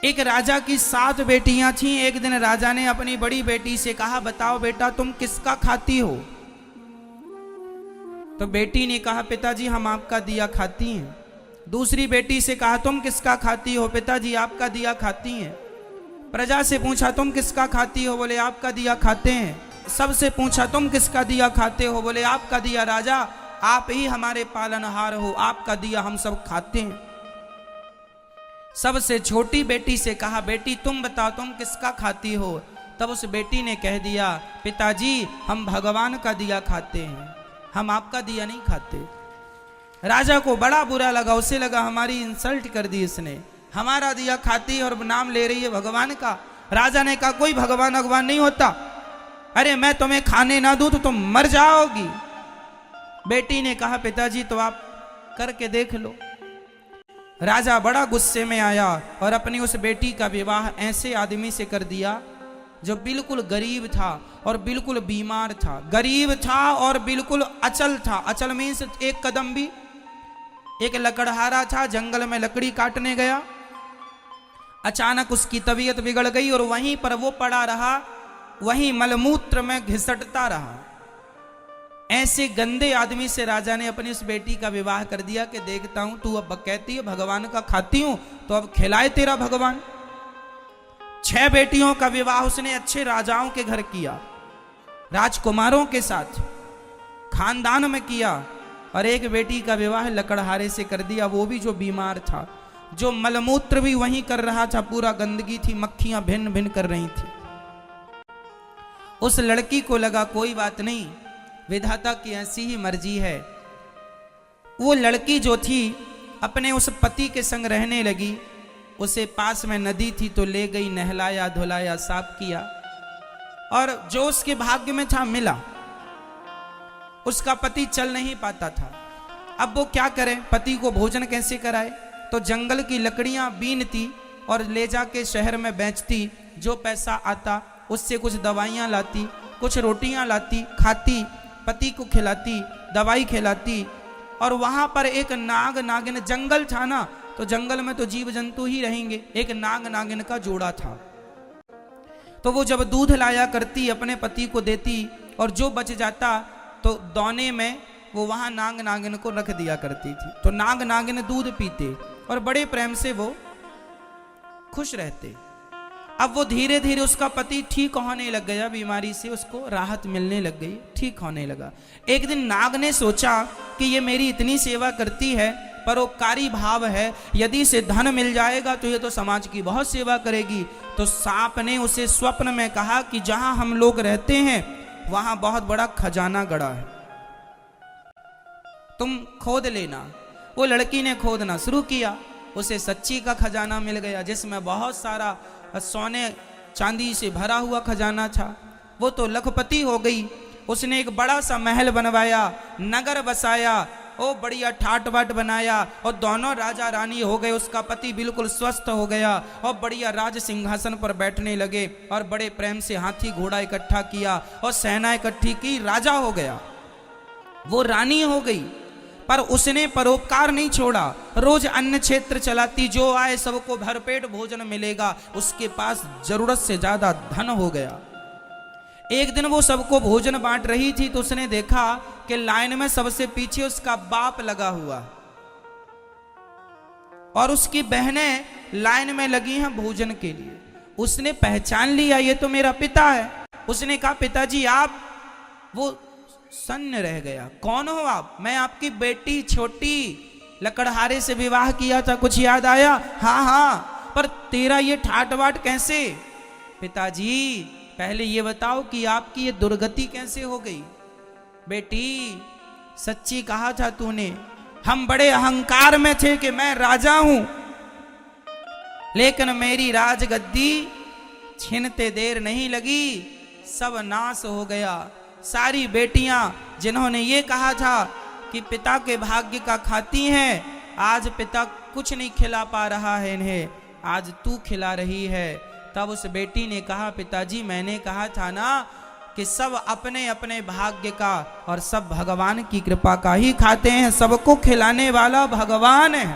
एक राजा की 7 बेटियां थीं। एक दिन राजा ने अपनी बड़ी बेटी से कहा, बताओ बेटा तुम किसका खाती हो? तो बेटी ने कहा, पिताजी हम आपका दिया खाती हैं। दूसरी बेटी से कहा, तुम किसका खाती हो? पिताजी आपका दिया खाती हैं। प्रजा से पूछा, तुम किसका खाती हो? बोले आपका दिया खाते हैं। सबसे पूछा, तुम किसका दिया खाते हो? बोले आपका दिया। राजा आप ही हमारे पालनहार हो, आपका दिया हम सब खाते हैं। सबसे छोटी बेटी से कहा, बेटी तुम बताओ तुम किसका खाती हो? तब उस बेटी ने कह दिया, पिताजी हम भगवान का दिया खाते हैं, हम आपका दिया नहीं खाते। राजा को बड़ा बुरा लगा, उसे लगा हमारी इंसल्ट कर दी इसने, हमारा दिया खाती है और नाम ले रही है भगवान का। राजा ने कहा, कोई भगवान भगवान नहीं होता, अरे मैं तुम्हें खाने ना दूं तो तुम मर जाओगी। बेटी ने कहा, पिताजी तो आप करके देख लो। राजा बड़ा गुस्से में आया और अपनी उस बेटी का विवाह ऐसे आदमी से कर दिया जो बिल्कुल गरीब था और बिल्कुल बीमार था। गरीब था और बिल्कुल अचल था। अचल मीन्स एक कदम भी। एक लकड़हारा था, जंगल में लकड़ी काटने गया, अचानक उसकी तबीयत बिगड़ गई और वहीं पर वो पड़ा रहा, वहीं मलमूत्र में घिसटता रहा। ऐसे गंदे आदमी से राजा ने अपनी उस बेटी का विवाह कर दिया कि देखता हूं तू अब कहती है भगवान का खाती हूं तो अब खिलाए तेरा भगवान। 6 बेटियों का विवाह उसने अच्छे राजाओं के घर किया, राजकुमारों के साथ खानदान में किया, और एक बेटी का विवाह लकड़हारे से कर दिया, वो भी जो बीमार था, जो मलमूत्र भी वहीं कर रहा था, पूरा गंदगी थी, मक्खियां भिन्न भिन्न कर रही थी। उस लड़की को लगा कोई बात नहीं, विधाता की ऐसी ही मर्जी है। वो लड़की जो थी अपने उस पति के संग रहने लगी। उसे पास में नदी थी तो ले गई, नहलाया धुलाया साफ किया, और जो उसके भाग्य में था मिला। उसका पति चल नहीं पाता था, अब वो क्या करे, पति को भोजन कैसे कराए? तो जंगल की लकड़ियां बीनती और ले जाके शहर में बेचती, जो पैसा आता उससे कुछ दवाइयां लाती, कुछ रोटियां लाती, खाती, पति को खिलाती, दवाई खिलाती। और वहां पर एक नाग नागिन, जंगल था ना तो जंगल में तो जीव जंतु ही रहेंगे, एक नाग नागिन का जोड़ा था। तो वो जब दूध लाया करती अपने पति को देती, और जो बच जाता तो दौने में वो वहां नाग नागिन को रख दिया करती थी। तो नाग नागिन दूध पीते और बड़े प्रेम से वो खुश रहते। अब वो धीरे धीरे उसका पति ठीक होने लग गया, बीमारी से उसको राहत मिलने लग गई, ठीक होने लगा। एक दिन नाग ने सोचा कि ये मेरी इतनी सेवा करती है, परोपकारी भाव है, यदि इसे धन मिल जाएगा तो ये तो समाज की बहुत सेवा करेगी। तो सांप ने उसे स्वप्न में कहा कि जहां हम लोग रहते हैं वहां बहुत बड़ा खजाना गड़ा है, तुम खोद लेना। वो लड़की ने खोदना शुरू किया, उसे सच्ची का खजाना मिल गया, जिसमें बहुत सारा सोने चांदी से भरा हुआ खजाना था। वो तो लखपति हो गई। उसने एक बड़ा सा महल बनवाया, नगर बसाया, ओ बढ़िया ठाट बाट बनाया, और दोनों राजा रानी हो गए। उसका पति बिल्कुल स्वस्थ हो गया और बढ़िया राज सिंहासन पर बैठने लगे, और बड़े प्रेम से हाथी घोड़ा इकट्ठा किया और सेना इकट्ठी की, राजा हो गया। वो रानी हो गई, पर उसने परोपकार नहीं छोड़ा। रोज अन्न क्षेत्र चलाती, जो आए सबको भरपेट भोजन मिलेगा, उसके पास जरूरत से ज्यादा धन हो गया। एक दिन वो सबको भोजन बांट रही थी तो उसने देखा कि लाइन में सबसे पीछे उसका बाप लगा हुआ और उसकी बहनें लाइन में लगी हैं भोजन के लिए। उसने पहचान लिया ये तो मेरा पिता है। उसने कहा, पिताजी आप? वो सन्न रह गया, कौन हो आप? मैं आपकी बेटी छोटी, लकड़हारे से विवाह किया था, कुछ याद आया? हाँ हाँ, पर तेरा ये ठाट बाट कैसे? पिताजी पहले ये बताओ कि आपकी ये दुर्गति कैसे हो गई? बेटी सच्ची कहा था तूने, हम बड़े अहंकार में थे कि मैं राजा हूं, लेकिन मेरी राजगद्दी छीनते देर नहीं लगी, सब नाश हो गया। सारी बेटियां जिन्होंने ये कहा था कि पिता के भाग्य का खाती हैं, आज पिता कुछ नहीं खिला पा रहा है इन्हें, आज तू खिला रही है। तब उस बेटी ने कहा, पिताजी मैंने कहा था ना कि सब अपने अपने भाग्य का और सब भगवान की कृपा का ही खाते हैं, सबको खिलाने वाला भगवान है।